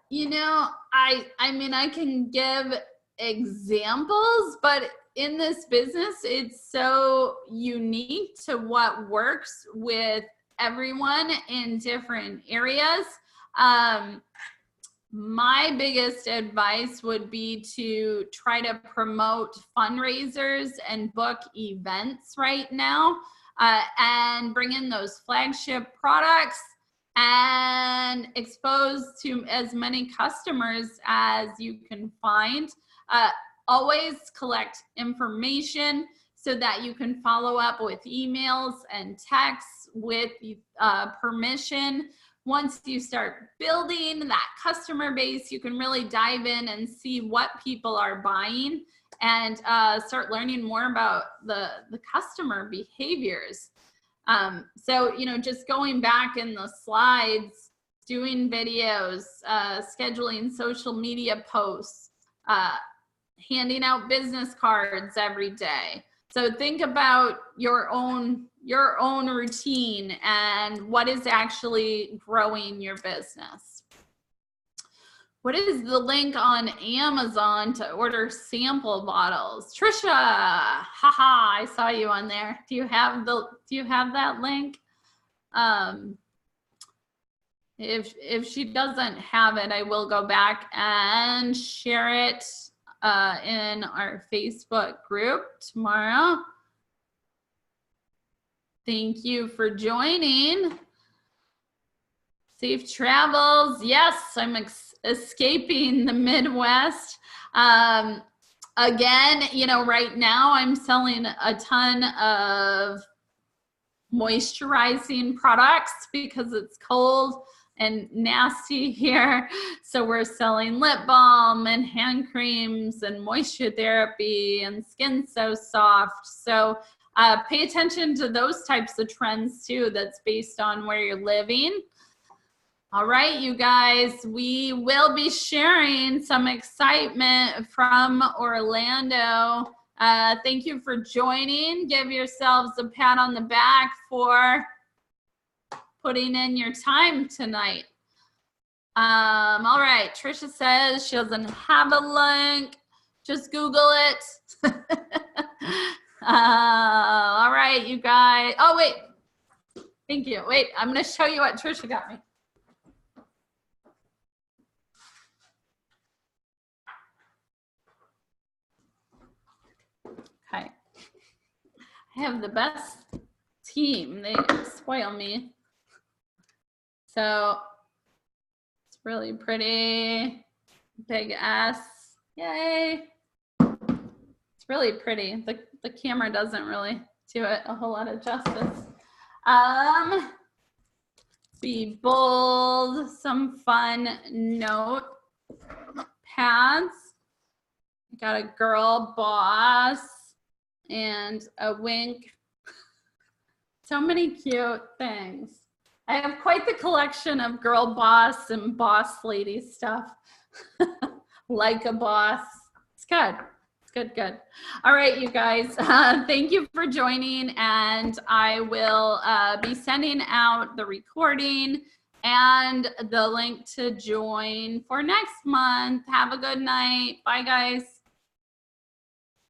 you know, I mean, I can give examples, but in this business, it's so unique to what works with everyone in different areas. My biggest advice would be to try to promote fundraisers and book events right now, and bring in those flagship products and expose to as many customers as you can find. Always collect information so that you can follow up with emails and texts with permission. Once you start building that customer base, you can really dive in and see what people are buying and start learning more about the customer behaviors. So, you know, just going back in the slides, doing videos, scheduling social media posts, handing out business cards every day. So think about your own routine and what is actually growing your business. What is the link on Amazon to order sample bottles? Trisha, haha, I saw you on there. Do you have that link? If she doesn't have it, I will go back and share it in our Facebook group tomorrow. Thank you for joining. Safe travels. Yes, I'm escaping the Midwest. Again, you know, right now I'm selling a ton of moisturizing products because it's cold and nasty here. So we're selling lip balm and hand creams and moisture therapy and Skin So Soft. So pay attention to those types of trends too. That's based on where you're living. All right, you guys, we will be sharing some excitement from Orlando. Thank you for joining. Give yourselves a pat on the back for putting in your time tonight. All right, Trisha says she doesn't have a link. Just Google it. All right, you guys. Oh, wait. Thank you. Wait, I'm going to show you what Trisha got me. Okay. I have the best team. They spoil me. So it's really pretty. Big S. Yay. It's really pretty. The camera doesn't really do it a whole lot of justice. Be bold. Some fun note pads. Got a girl boss and a wink. So many cute things. I have quite the collection of girl boss and boss lady stuff. Like a boss. It's good. It's good, good. All right, you guys. Thank you for joining. And I will be sending out the recording and the link to join for next month. Have a good night. Bye, guys.